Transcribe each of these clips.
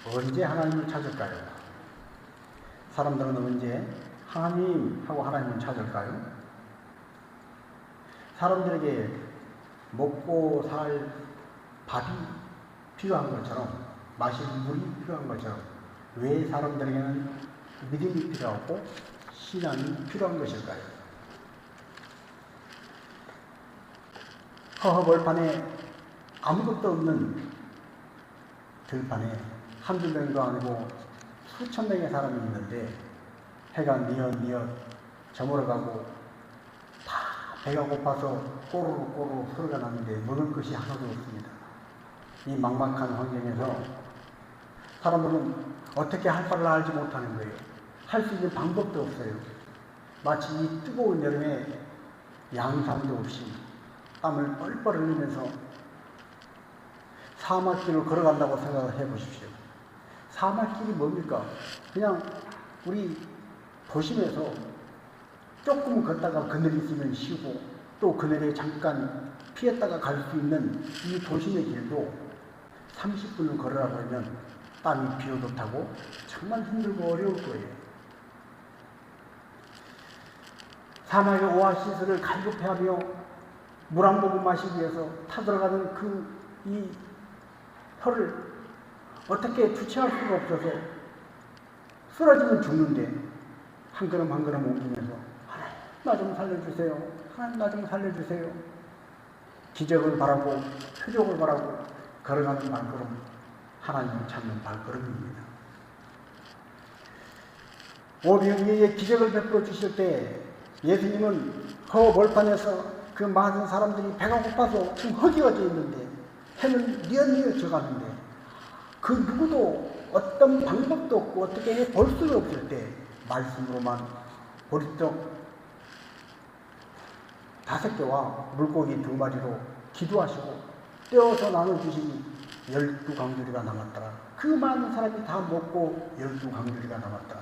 언제 하나님을 찾을까요? 사람들은 언제 하나님하고 하나님을 찾을까요? 사람들에게 먹고 살 밥이 필요한 것처럼, 마실 물이 필요한 것처럼, 왜 사람들에게는 믿음이 필요하고 신앙이 필요한 것일까요? 허허벌판에 아무것도 없는 들판에 한두 명도 아니고 수천 명의 사람이 있는데 해가 뉘엿뉘엿 저물어가고 다 배가 고파서 꼬르륵 소리가 나는데 먹을 것이 하나도 없습니다. 이 막막한 환경에서 사람들은 어떻게 할 바를 알지 못하는 거예요. 할 수 있는 방법도 없어요. 마치 이 뜨거운 여름에 양산도 없이 땀을 뻘뻘 흘리면서 사막길을 걸어간다고 생각을 해보십시오. 사막길이 뭡니까? 그냥 우리 도심에서 조금 걷다가 그늘이 있으면 쉬고 또 그늘에 잠깐 피했다가 갈 수 있는 이 도심의 길도 30분을 걸으라고 하면 땀이 비오도 타고 정말 힘들고 어려울 거예요. 사막의 오아시스를 갈급해하며 물 한 모금 마시기 위해서 타들어가는 이 혀를 어떻게 주체할 수가 없어서 쓰러지면 죽는데 한 걸음 한 걸음 옮기면서 하나님 나 좀 살려주세요. 하나님 나 좀 살려주세요. 기적을 바라고 표적을 바라고 걸어가는 발걸음, 하나님을 찾는 발걸음입니다. 오병이어의 기적을 베풀어 주실 때 예수님은 허벌판에서 그 많은 사람들이 배가 고파서 지금 허기가 져 있는데 해는 뉘엿뉘엿 져가는데 그 누구도 어떤 방법도 없고 어떻게 해볼 수가 없을 때 말씀으로만 보리떡 5개와 물고기 2마리로 기도하시고 떼어서 나눠주시니 12강주리가 남았더라. 그 많은 사람이 다 먹고 12강주리가 남았더라.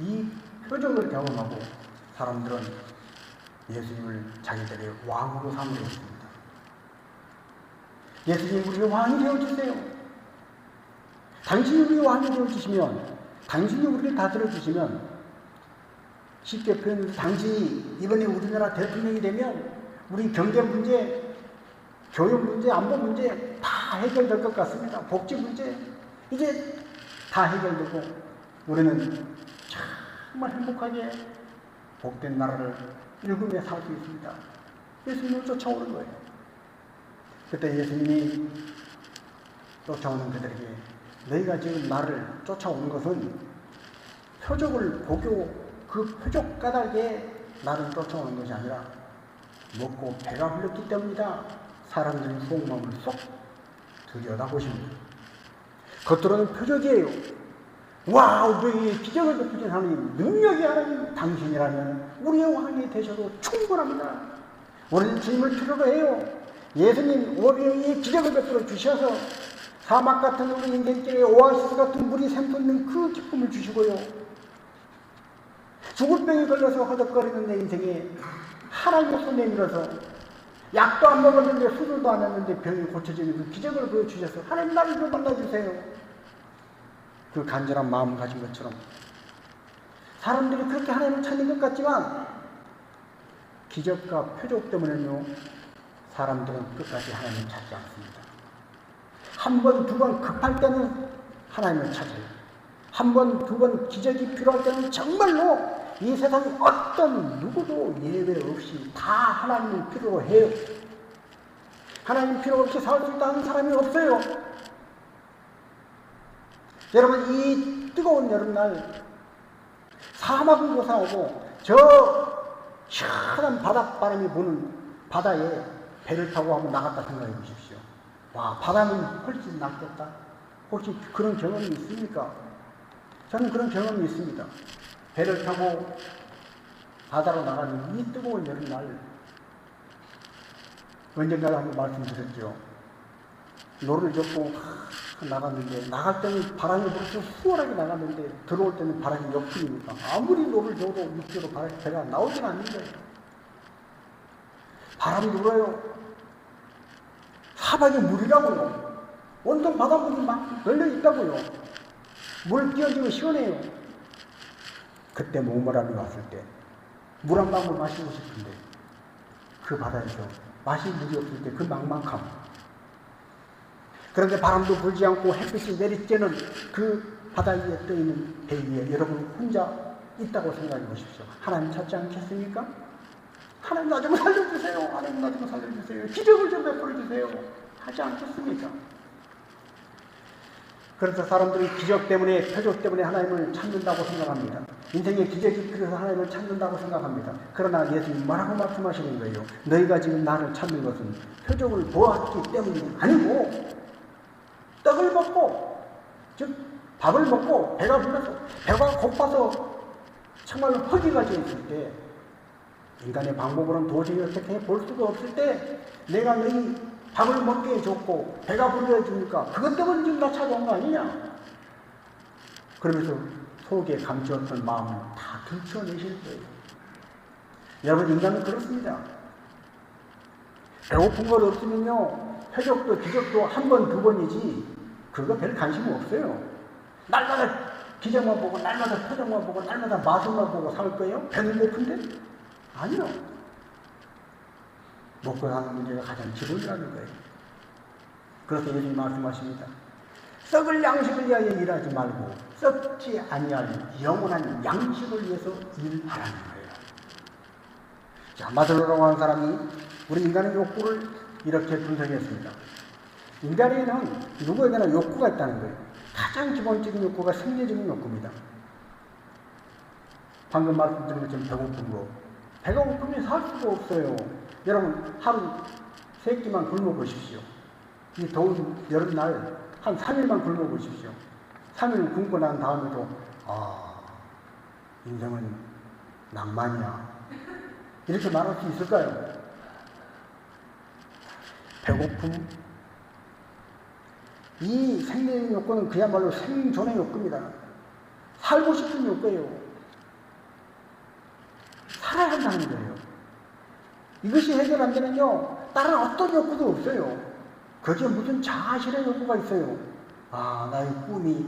이 표정을 경험하고 사람들은 예수님을 자기들의 왕으로 삼으려 했습니다. 예수님 우리의 왕이 되어주세요. 당신이 우리의 왕이 되어주시면, 당신이 우리를 다스려주시면, 쉽게 표현해서 당신이 이번에 우리나라 대통령이 되면 우리 경제 문제, 교육 문제, 안보 문제 다 해결될 것 같습니다. 복지 문제 이제 다 해결되고 우리는 정말 행복하게 복된 나라를 일구며 살 수 있습니다. 예수님을 쫓아오는 거예요. 그때 예수님이 쫓아오는 그들에게 너희가 지금 나를 쫓아오는 것은 표적을 보고 그 표적 까닭에 나를 쫓아오는 것이 아니라 먹고 배가 불렀기 때문이다. 사람들의 속마음을 쏙 들여다보십니다. 겉으로는 표적이에요. 와우, 너희 기적을 베푸신 하나님, 능력이 하나님, 당신이라면 우리의 왕이 되셔도 충분합니다. 우리는 주님을 필요로 해요. 예수님 오병이의 기적을 베풀어 주셔서 사막 같은 우리 인생길에 오아시스 같은 물이 샘솟는 그 기쁨을 주시고요. 죽을 병에 걸려서 허덕거리는 내 인생에 하나님의 손에 밀어서 약도 안 먹었는데 수술도 안 했는데 병이 고쳐지는 그 기적을 보여주셔서 하나님 나를 좀 만나주세요. 그 간절한 마음을 가진 것처럼 사람들이 그렇게 하나님을 찾는 것 같지만 기적과 표적 때문에요 사람들은 끝까지 하나님을 찾지 않습니다. 한 번, 두 번 급할 때는 하나님을 찾아요. 한 번, 두 번 기적이 필요할 때는 정말로 이 세상 어떤 누구도 예외 없이 다 하나님을 필요로 해요. 하나님 필요 없이 살 수 있다는 사람이 없어요. 여러분, 이 뜨거운 여름날 사막을 고사하고 저 시원한 바닷바람이 부는 바다에 배를 타고 한번 나갔다 생각해 보십시오. 와, 바다는 훨씬 낫겠다. 혹시 그런 경험이 있습니까? 저는 그런 경험이 있습니다. 배를 타고 바다로 나가는 이 뜨거운 여름날, 언젠가 한번 말씀드렸죠. 노를 젓고 나갔는데 나갈 때는 바람이 불어서 수월하게 나갔는데 들어올 때는 바람이 역풍이니까 아무리 노를 줘도 육지로 배가 나오진 않는 거예요. 바람이 불어요. 사방에 물이라고요. 온통 바닷물이 막 널려 있다고요. 물 끼얹으면 시원해요. 그때 목마름이 왔을 때 물 한 방울 마시고 싶은데 그 바다에서 마실 물이 없을 때 그 막막함. 그런데 바람도 불지 않고 햇빛이 내리쬐는 그 바다 위에 떠있는 배 위에 여러분 혼자 있다고 생각해 보십시오. 하나님 찾지 않겠습니까? 하나님 나 좀 살려주세요. 하나님 나 좀 살려주세요. 기적을 좀 베풀어주세요. 하지 않겠습니까? 그래서 사람들이 기적 때문에, 표적 때문에 하나님을 찾는다고 생각합니다. 인생의 기적이 필요해서 하나님을 찾는다고 생각합니다. 그러나 예수님 뭐라고 말씀하시는 거예요? 너희가 지금 나를 찾는 것은 표적을 보았기 때문이 아니고 떡을 먹고, 즉 밥을 먹고 배가 불러서, 배가 고파서 정말로 허기가 져 있을 때, 인간의 방법으로는 도저히 어떻게 볼 수가 없을 때 내가 너희 밥을 먹게 해줬고 배가 불러주니까 그것 때문에 지금 나 찾아온 거 아니냐? 그러면서 속에 감추었던 마음을 다 들춰내실 거예요. 여러분, 인간은 그렇습니다. 배고픈 것 없으면요, 표적도 기적도 한 번, 두 번이지 그거 별 관심 없어요. 날마다 기적만 보고, 날마다 표적만 보고, 날마다 마술만 보고 살 거예요? 배는 고픈데? 아니요. 먹고 사는 문제가 가장 기본이라는 거예요. 그래서 예수님 말씀하십니다. 썩을 양식을 위하여 일하지 말고 썩지 아니할 영원한 양식을 위해서 일하라는 거예요. 자, 마슬로라고 하는 사람이 우리 인간의 욕구를 이렇게 분석했습니다. 인간에는 누구에게나 욕구가 있다는 거예요. 가장 기본적인 욕구가 생리적인 욕구입니다. 방금 말씀드린 것처럼 배고픈 거. 배가 고프면 살 수가 없어요. 여러분, 하루 3끼만 굶어 보십시오. 이 더운 여름날 한 3일만 굶어 보십시오. 3일 굶고 난 다음에도 인생은 낭만이야, 이렇게 말할 수 있을까요? 배고픔, 이 생리의 욕구는 그야말로 생존의 욕구입니다. 살고 싶은 욕구예요. 살아야 한다는 거예요. 이것이 해결 안 되면요, 다른 어떤 욕구도 없어요. 거기에 무슨 자아실의 욕구가 있어요. 나의 꿈이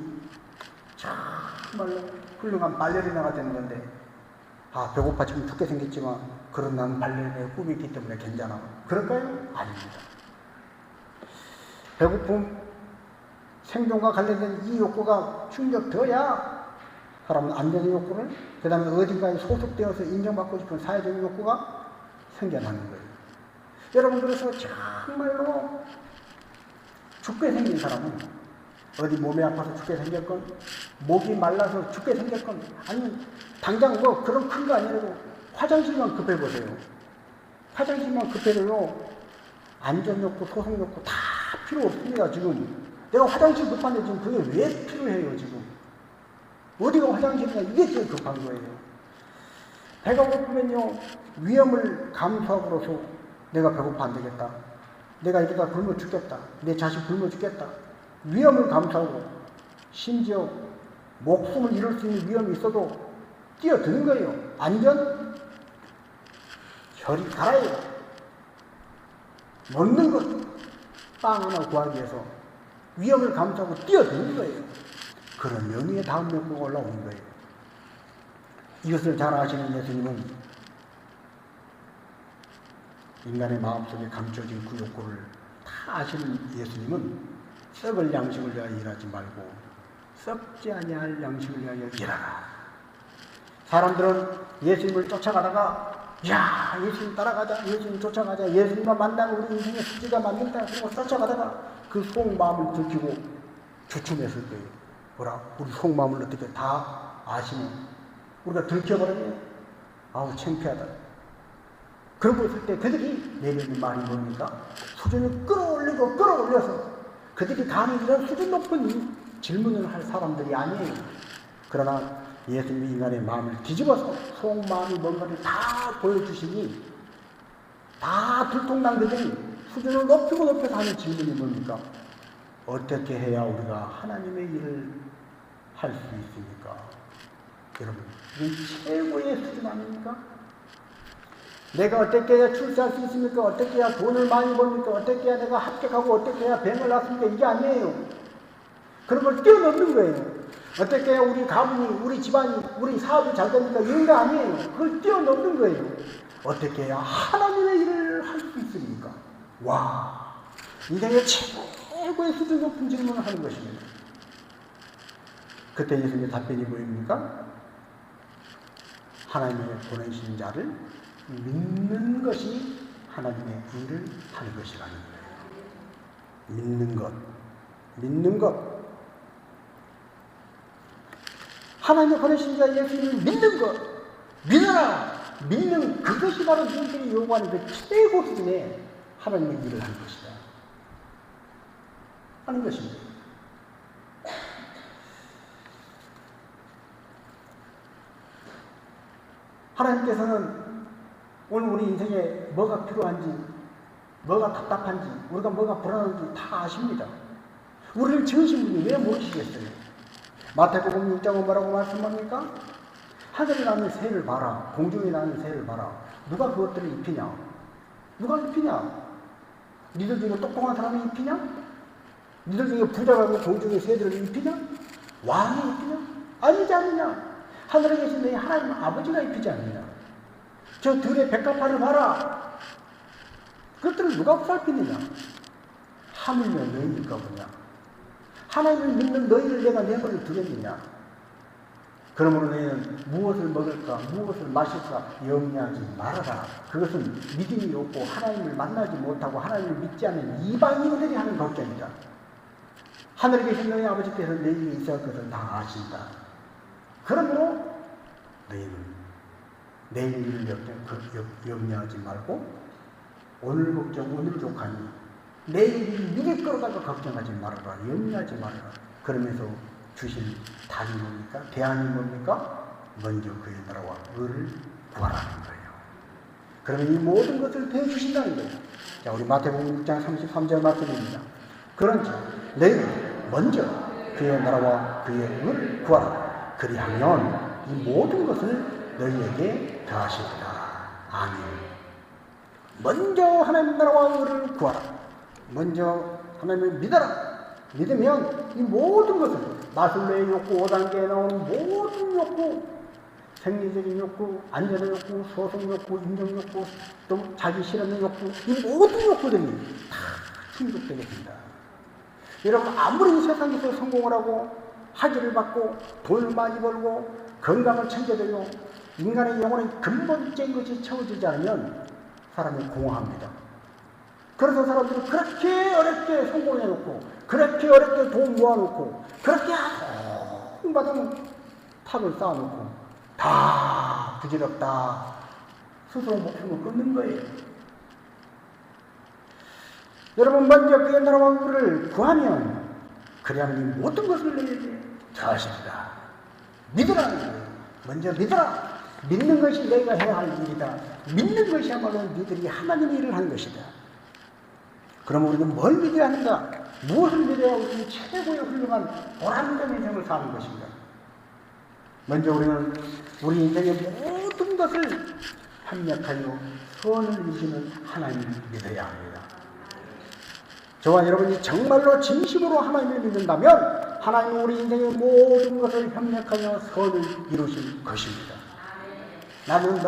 정말로 훌륭한 발레리나가 되는 건데, 배고파 지금 죽게 생겼지만 그런 나는 발레리나의 꿈이 있기 때문에 괜찮아. 그럴까요? 아닙니다. 배고픔, 생존과 관련된 이 욕구가 충족되어야 사람은 안전의 욕구를, 그 다음에 어딘가에 소속되어서 인정받고 싶은 사회적인 욕구가 생겨나는 거예요. 여러분, 그래서 정말로 죽게 생긴 사람은 어디 몸이 아파서 죽게 생겼건, 목이 말라서 죽게 생겼건, 아니 당장 뭐 그런 큰 거 아니라도 화장실만 급해보세요. 화장실만 급해도요, 안전욕구, 소속욕구 다 필요 없습니다. 지금 내가 화장실 급한데 지금 그게 왜 필요해요? 지금 어디가 화장실이냐, 이게 제일 급한 거예요. 배가 고프면요, 위험을 감수하고서 내가 배고파 안 되겠다, 내가 이러다 굶어 죽겠다, 내 자식 굶어 죽겠다, 위험을 감수하고 심지어 목숨을 잃을 수 있는 위험이 있어도 뛰어드는 거예요. 안전? 저리 가라요. 먹는 것, 빵 하나 구하기 위해서 위험을 감수하고 뛰어드는 거예요. 그런 연위에 다음 욕구가 올라오는 거예요. 이것을 잘 아시는 예수님은 인간의 마음속에 감춰진 그 욕구를 다 아시는 예수님은 썩을 양식을 위하여 일하지 말고 썩지 아니할 양식을 위하여 일하라. 사람들은 예수님을 쫓아가다가, 야, 예수님 따라가자, 예수님 쫓아가자, 예수님만 만나면 우리 인생의 수지가 맞는다, 그러고 쫓아가다가 그 속마음을 들키고 주춤했을 거예요. 뭐라? 우리 속마음을 어떻게 다 아시면 우리가 들켜버리면 창피하다. 그러고 있을 때 그들이 내리는 말이 뭡니까? 수준을 끌어올려서 그들이 감히 이런 수준 높은 질문을 할 사람들이 아니에요. 그러나 예수님이 인간의 마음을 뒤집어서 속마음이 뭔가를 다 보여주시니 다 들통난 그들이 수준을 높여서 하는 질문이 뭡니까? 어떻게 해야 우리가 하나님의 일을 할 수 있습니까? 여러분, 이게 최고의 수준 아닙니까? 내가 어떻게 해야 출세할 수 있습니까? 어떻게 해야 돈을 많이 벌니까? 어떻게 해야 내가 합격하고 어떻게 해야 병을 낳습니까? 이게 아니에요. 그런 걸 뛰어넘는 거예요. 어떻게 우리 가문이, 우리 집안이, 우리 사업이 잘 됩니까? 이런 거 아니에요. 그걸 뛰어넘는 거예요. 어떻게 해야 하나님의 일을 할 수 있습니까? 와, 인생의 최고의 수준 높은 질문을 하는 것입니다. 그때 예수님의 답변이 뭐입니까? 하나님의 보내신 자를 믿는 것이 하나님의 일을 하는 것이라는 거예요. 믿는 것. 하나님의 보내신 자 예수님을 믿는 것, 믿어라! 믿는 그것이 바로 너희들이 요구하는 그 최고 수준의 하나님의 일을 하는 것이다. 하는 것입니다. 하나님께서는 오늘 우리 인생에 뭐가 필요한지, 뭐가 답답한지, 우리가 뭐가 불안한지 다 아십니다. 우리를 지으신 분이 왜 모르시겠어요? 마태복음 6장은 뭐라고 말씀합니까? 하늘에 나는 새를 봐라, 공중에 나는 새를 봐라. 누가 그것들을 입히냐? 누가 입히냐? 니들 중에 똑똑한 사람이 입히냐? 니들 중에 부자가 공중에 새들을 입히냐? 왕이 입히냐? 아니지 않느냐? 하늘에 계신 너희 하나님 아버지가 입히지 않느냐? 저 들의 백합화를 봐라. 그것들을 누가 보살피느냐? 하물며 너희니까 뭐냐? 하나님을 믿는 너희를 내가 내버려 두겠느냐? 그러므로 너희는 무엇을 먹을까, 무엇을 마실까 염려하지 말아라. 그것은 믿음이 없고 하나님을 만나지 못하고 하나님을 믿지 않는 이방인들이 하는 걱정이다. 하늘에 계신 너희 아버지께서 내일에 있을 것을 다 아신다. 그러므로 너희는 내일 일을 염려하지 말고 오늘 걱정 오늘 족하니 내일 일 미리 끌어다가 걱정하지 말아라. 염려하지 말아라. 그러면서 주신 답이 뭡니까? 대안이 뭡니까? 먼저 그의 나라와 의를 구하라는 거예요. 그러면 이 모든 것을 대주신다는 거예요. 자, 우리 마태복음 6장 33절 말씀입니다. 그런즉 너희는 먼저 그의 나라와 그의 의를 구하라. 그리하면 이 모든 것을 너희에게 더하시리라. 아멘. 먼저 하나님 나라와 의를 구하라. 먼저 하나님을 믿어라. 믿으면 이 모든 것을 마술로의 욕구, 5단계에 나오는 모든 욕구, 생리적인 욕구, 안전의 욕구, 소송 욕구, 인정 욕구, 또 자기 실현의 욕구, 이 모든 욕구들이 다 충족되겠습니다. 여러분 아무리 세상에서 성공을 하고 학위를 받고 돈을 많이 벌고 건강을 챙겨줘요. 인간의 영혼의 근본적인 것이 채워지지 않으면 사람이 공허합니다. 그래서 사람들이 그렇게 어렵게 성공해놓고 그렇게 어렵게 돈 모아놓고 그렇게 한바탕 탑을 쌓아놓고 다 부질없다 스스로 목숨을 끊는 거예요. 여러분 먼저 그의 나라와 의를 구하면 그리하면 이 모든 것을 너희에게 더하십니다. 믿으라는 거예요. 먼저 믿어라. 믿는 것이 너희가 해야 할 일이다. 믿는 것이야말로 너희들이 하나님의 일을 하는 것이다. 그럼 우리는 뭘 믿어야 하는가? 무엇을 믿어야 우리는 최고의 훌륭한 보람된 인생을 사는 것인가? 먼저 우리는 우리 인생의 모든 것을 협력하여 선을 이루시는 하나님을 믿어야 합니다. 저와 여러분이 정말로 진심으로 하나님을 믿는다면 하나님은 우리 인생의 모든 것을 협력하여 선을 이루실 것입니다. 나는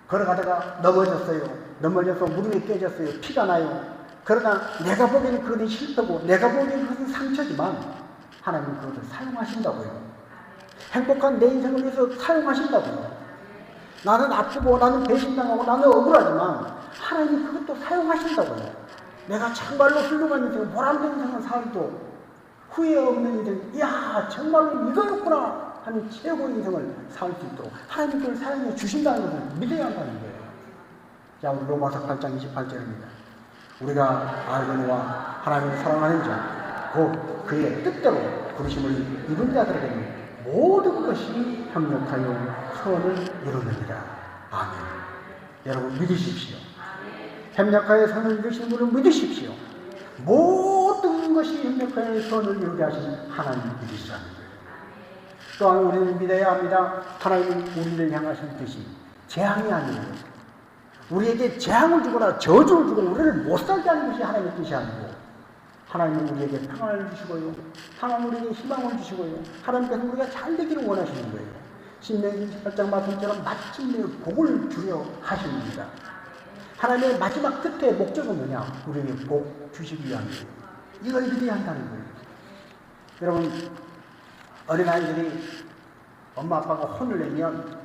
걸어가다가 넘어져서 무릎이 깨졌어요. 피가 나요. 그러나 내가 보기에는 그것은 실패고 내가 보기에는 그것은 상처지만 하나님은 그것을 사용하신다고요. 행복한 내 인생을 위해서 사용하신다고요. 나는 아프고 나는 배신당하고 나는 억울하지만 하나님이 그것도 사용하신다고요. 내가 정말로 훌륭한 인생, 보람된 인생을 살도 후회 없는 인생, 이야 정말로 이거였구나 하는 최고의 인생을 살 수 있도록 하나님이 그걸 사용해 주신다는 것을 믿어야 한다는 거예요. 자, 우리 로마서 8장 28절입니다. 우리가 알거니와 하나님을 사랑하는 자, 곧 그의 뜻대로 부르심을 입은 자들에게는 모든 것이 협력하여 선을 이루느니라. 아멘. 여러분 믿으십시오. 협력하여 선을 이루시는 분을 믿으십시오. 모든 것이 협력하여 선을 이루게 하신 하나님 믿으시라는 거예요. 또한 우리는 믿어야 합니다. 하나님은 우리를 향하신 뜻이 재앙이 아니에요. 우리에게 재앙을 주거나 저주를 주고 우리를 못 살게 하는 것이 하나님의 뜻이 아니고 하나님은 우리에게 평안을 주시고요. 하나님은 우리에게 희망을 주시고요. 하나님께서 우리가 잘 되기를 원하시는 거예요. 신명기 18장 말씀처럼 마침내 복을 주려 하십니다. 하나님의 마지막 끝에 목적은 뭐냐? 우리에게 복 주시기 위함이에요. 이걸 믿어야 한다는 거예요. 여러분, 어린아이들이 엄마 아빠가 혼을 내면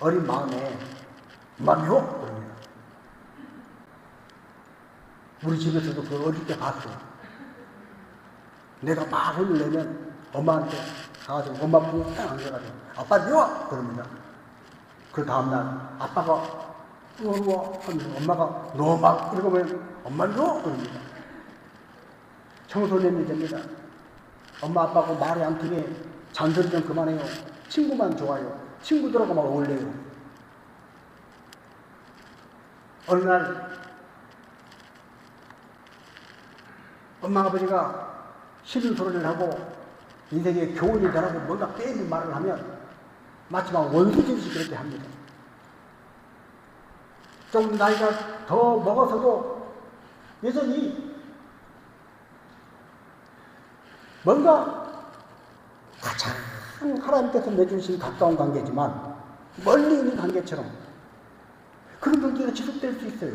어린 마음에 엄마 미워? 그럽니다. 우리 집에서도 그걸 어릴 때 봤어. 내가 막 혼을 내면 엄마한테 가가지고 엄마 보고 딱 앉아가지고 아빠 미워! 그럽니다. 그 다음날 아빠가 미워 하면 엄마가 너 막 읽으면 엄마 미워! 그럽니다. 청소년이 됩니다. 엄마 아빠하고 말이 안 통해 잔소리 좀 그만해요. 친구만 좋아요. 친구들하고 막 어울려요. 어느 날 엄마 아버지가 싫은 소리를 하고 인생에 교훈이 되라고 뭔가 빼는 말을 하면 마치 막 원수짓이 그렇게 합니다. 좀 나이가 더 먹어서도 여전히 뭔가 가장 하나님께서 맺으신 가까운 관계지만 멀리 있는 관계처럼 그런 관계가 지속될 수 있어요.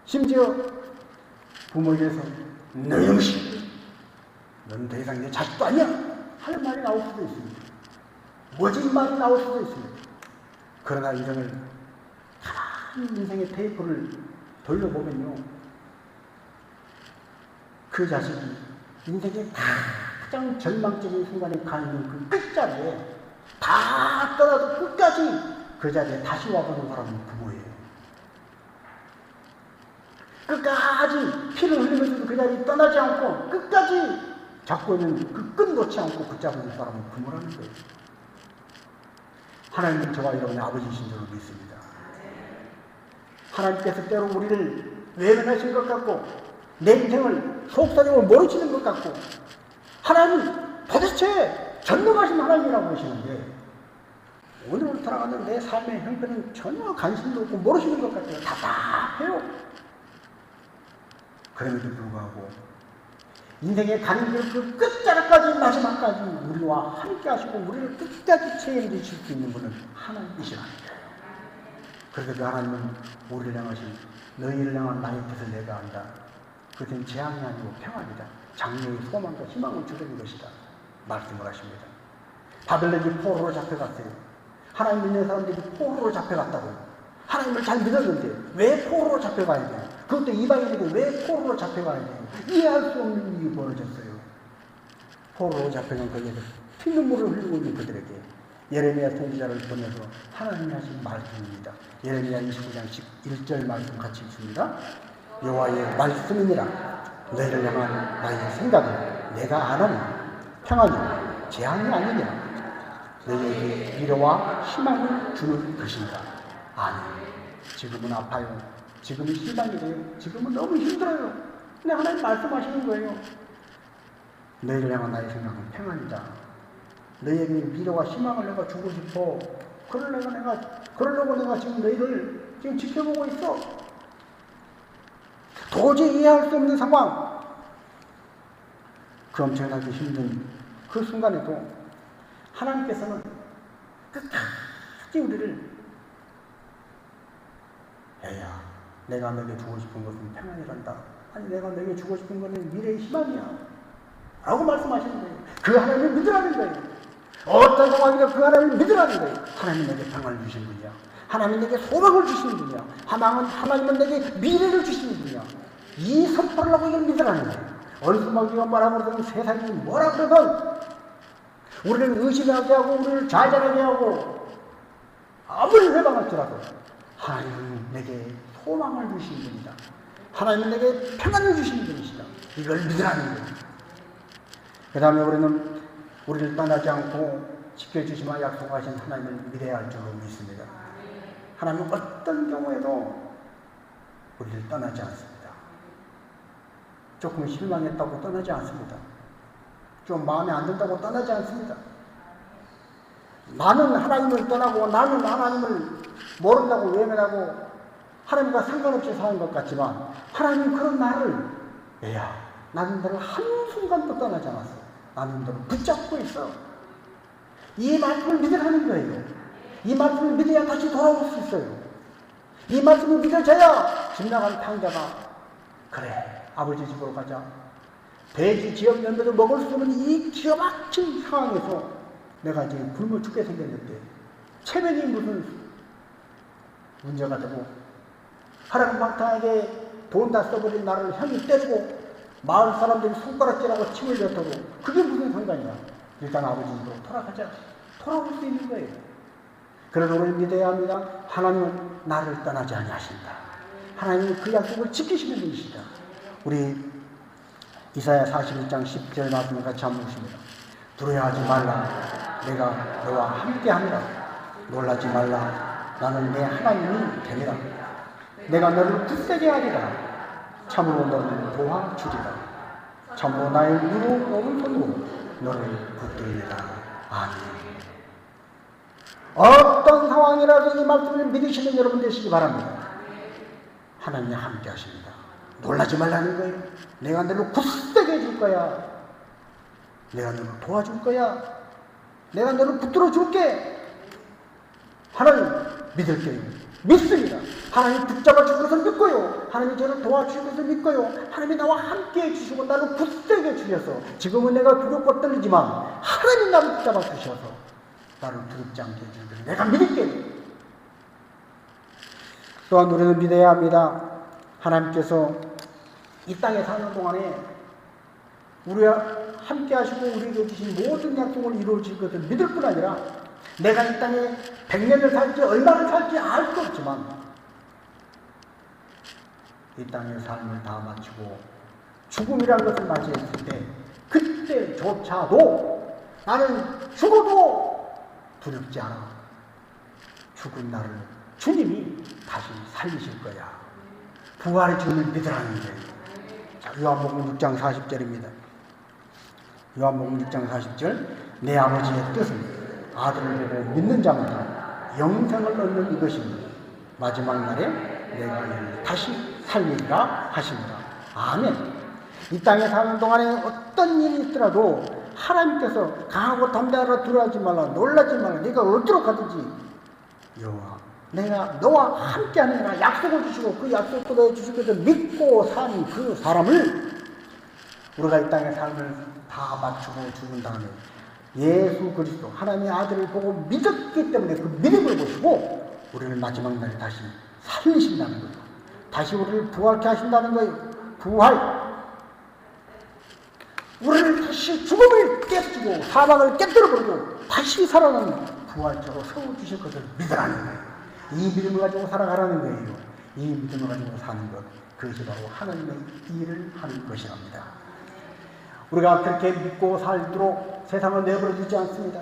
심지어 부모에게서 너 영신, 넌 더 이상 내 자식도 아니야 하는 말이 나올 수도 있습니다. 멋진 말이 나올 수도 있습니다. 그러나 인생을 가만히 인생의 테이프를 돌려보면요, 그 자식이 인생의 가장 절망적인 순간에 가 있는 그 끝자리에 다 떠나도 끝까지 그 자리에 다시 와보는 사람은 부모예요. 끝까지 피를 흘리면서도 그 자리에 떠나지 않고 끝까지 잡고 있는 그 끈 놓지 않고 붙잡는 사람은 부모라는 거예요. 하나님은 저와 여러분의 아버지이신 줄 믿습니다. 하나님께서 때로 우리를 외면하신 것 같고 내 인생을 속사정을 모르시는 것 같고 하나님은 도대체 전능하신 하나님이라고 하시는데 오늘 살아가는 내 삶의 형편은 전혀 관심도 없고 모르시는 것 같아요. 답답해요. 그럼에도 불구하고 인생의 가는 길 그 끝자락까지 마지막까지 우리와 함께 하시고 우리를 끝까지 책임지실 수 있는 분은 하나님이시라. 그래서 그 하나님은 우리를 향하신 너희를 향한 나의 뜻을 내가 안다. 그것은 재앙이 아니고 평안이다. 장래의 소망과 희망을 주는 것이다. 말씀을 하십니다. 바벨론이 포로로 잡혀갔어요. 하나님 믿는 사람들이 포로로 잡혀갔다고요. 하나님을 잘 믿었는데 왜 포로로 잡혀가야 돼요? 그것도 이방인에게 왜 포로로 잡혀가야 돼요? 이해할 수 없는 일이 벌어졌어요. 포로로 잡혀간 그에게 피눈물을 흘리고 있는 그들에게 예레미야 선지자를 보내서 하나님이 하신 말씀입니다. 예레미야 29장 11절 말씀 같이 읽습니다. 여호와의 말씀이니라. 너희를 향한 나의 생각은 내가 아나니 평안이 재앙이 아니냐. 너희에게 위로와 희망을 주는 것인가. 아니, 지금은 아파요. 지금은 희망이래요. 지금은 너무 힘들어요. 근데 하나님 말씀하시는 거예요. 너희를 향한 나의 생각은 평안이다. 너희에게 위로와 희망을 내가 주고 싶어. 그러려고 내가 지금 너희를 지금 지켜보고 있어. 도저히 이해할 수 없는 상황. 그 엄청나게 힘든 그 순간에도 하나님께서는 끝까지 우리를 야야, 내가 너에게 주고 싶은 것은 평안이란다. 아니, 내가 너에게 주고 싶은 것은 미래의 희망이야. 라고 말씀하시는 거예요. 그 하나님을 믿으라는 거예요. 어떤 상황이든 그 하나님을 믿으라는 거예요. 하나님 내게 평안을 주신 분이야. 하나님 내게 소망을 주시는 분이야. 하나님은 내게 미래를 주시는 분이야. 이 선포를 하고 이걸 믿으라는 거예요. 어느 순간기가 뭐라고 그러든 세상이 뭐라 그러든 우리를 의심하게 하고 우리를 좌절하게 하고 아무리 회방할지라도 하나님은 내게 소망을 주시는 분이다. 하나님은 내게 평안을 주시는 분이시다. 이걸 믿으라는 거예요. 그 다음에 우리는 우리를 떠나지 않고 지켜주시마 약속하신 하나님을 믿어야 할 줄로 믿습니다. 하나님은 어떤 경우에도 우리를 떠나지 않습니다. 조금 실망했다고 떠나지 않습니다. 좀 마음에 안 든다고 떠나지 않습니다. 나는 하나님을 떠나고 나는 하나님을 모른다고 외면하고 하나님과 상관없이 사는 것 같지만 하나님은 그런 나를 얘야 나는 너를 한순간도 떠나지 않았어. 나는 너를 붙잡고 있어. 이 말씀을 믿으라는 거예요. 이 말씀을 믿어야 다시 돌아올 수 있어요. 이 말씀을 믿어져야 집 나간 탕자가 그래 아버지 집으로 가자. 돼지 지역 열매도 먹을 수 없는 이 기가 막힌 상황에서 내가 지금 굶어 죽게 생겼는데 체면이 무슨 문제가 되고 하나님 방탕하게 돈 다 써버린 나를 형이 때리고 마을 사람들이 손가락질하고 침을 뱉어도 그게 무슨 상관이야. 일단 아버지 집으로 돌아가자. 돌아올 수 있는 거예요. 그런 우리를 믿어야 합니다. 하나님은 나를 떠나지 아니하신다. 하나님은 그 약속을 지키시는 분이시다. 우리 이사야 41장 10절 말씀을 같이 한번 보십니다. 두려워하지 말라. 내가 너와 함께합니다. 놀라지 말라. 나는 내 하나님이 되리라. 내가 너를 굳세게 하리라. 참으로 너를 도와주리라. 참으로 나의 무릎 오른손으로 너를 붙들리라. 아멘. 어떤 상황이라도 이 말씀을 믿으시는 여러분 되시기 바랍니다. 하나님이 함께 하십니다. 놀라지 말라는 거예요. 내가 너를 굳세게 해줄 거야. 내가 너를 도와줄 거야. 내가 너를 붙들어 줄게. 하나님 믿을게요. 믿습니다. 하나님 붙잡아 줄 것을 믿고요. 하나님 저를 도와줄 것을 믿고요. 하나님이 나와 함께 해주시고 나를 굳세게 주셔서 지금은 내가 두렵고 떨리지만 하나님 나를 붙잡아 주셔서 나를 두렵지 않게 해주는 내가 믿을게요. 또한 우리는 믿어야 합니다. 하나님께서 이 땅에 사는 동안에 우리와 함께 하시고 우리에게 주신 모든 약속을 이루어 줄 것을 믿을 뿐 아니라 내가 이 땅에 100년을 살지 얼마를 살지 알 수 없지만 이 땅의 삶을 다 마치고 죽음이라는 것을 맞이했을 때 그때조차도 나는 죽어도 두렵지 않아. 죽은 나를 주님이 다시 살리실 거야. 부활의 주님을 믿으라는 거예요. 자, 요한복음 6장 40절입니다. 요한복음 6장 40절 내 아버지의 뜻은 아들을 보고 믿는 자마다 영생을 얻는 이것입니다. 마지막 날에 내가 이를 다시 살리리라 하십니다. 아멘. 이 땅에 사는 동안에 어떤 일이 있더라도 하나님께서 강하고 담대하라 두려워하지 말라 놀라지 말라 네가 어디로 가든지 여호와 내가 너와 함께하느라 약속을 주시고 그 약속을 주실 것을 믿고 산 그 사람을 우리가 이 땅의 삶을 다 맞추고 죽은 다음에 예수 그리스도 하나님의 아들을 보고 믿었기 때문에 그 믿음을 보시고 우리를 마지막 날에 다시 살리신다는 거예요. 다시 우리를 부활케 하신다는 거예요. 부활. 우리를 다시 죽음을 깨뜨리고 사망을 깨뜨려버리고 다시 살아나는 부활자로 세워주실 것을 믿으라는 거예요. 이 믿음을 가지고 살아가라는 거예요. 이 믿음을 가지고 사는 것, 그것이 바로 하나님의 일을 하는 것이랍니다. 우리가 그렇게 믿고 살도록 세상을 내버려 두지 않습니다.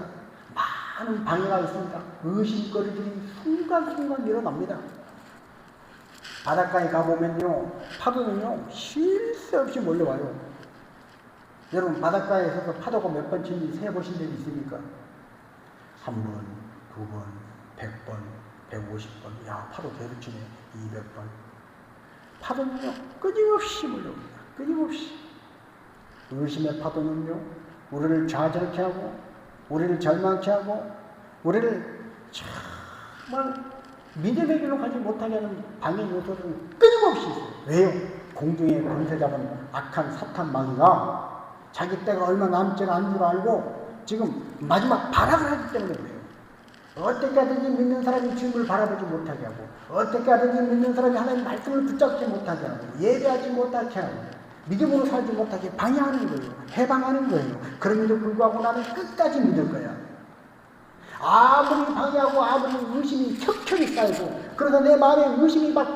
많은 방해가 있습니다. 의심거리들이 순간순간 일어납니다. 바닷가에 가보면요, 파도는요, 쉴 새 없이 몰려와요. 여러분, 바닷가에 서서 파도가 몇 번 치는지 세보신 적이 있습니까? 1번, 2번, 100번, 150번, 야, 파도 계속 치네, 200번. 파도는요, 끊임없이 몰려옵니다. 끊임없이. 의심의 파도는요, 우리를 좌절케 하고, 우리를 절망케 하고, 우리를 정말 믿음의 길로 가지 못하게 하는 방해 요소들은 끊임없이 있어요. 왜요? 공중의 권세 잡은 악한 사탄 마귀가 자기 때가 얼마 남지가 않은 줄 알고 지금 마지막 발악을 하기 때문에 그래요. 어떻게 하든지 믿는 사람이 주님을 바라보지 못하게 하고, 어떻게 하든지 믿는 사람이 하나님 말씀을 붙잡지 못하게 하고, 예배하지 못하게 하고, 믿음으로 살지 못하게 방해하는 거예요. 해방하는 거예요. 그럼에도 불구하고 나는 끝까지 믿을 거야. 아무리 방해하고 아무리 의심이 척척이 쌓이고, 그러다 내 마음에 의심이 막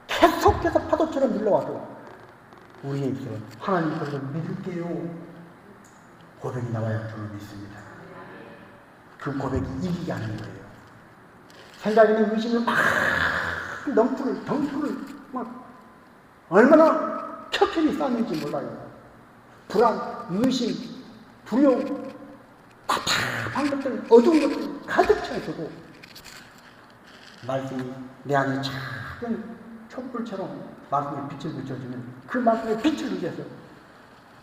계속해서 파도처럼 밀려와도 우리의 입술은 하나님 것을 믿을게요. 고백이 나와야 저는 믿습니다. 그 고백이 이기게 하는 거예요. 생각에는 의심이 막 덩풀을 막 얼마나 척척이 쌓는지 몰라요. 불안, 의심, 두려움, 답답한 것들, 어두운 것들 가득 차 있어도 말씀이 내 안에 작은 촛불처럼 말씀에 빛을 비춰주면 그 말씀에 빛을 비춰서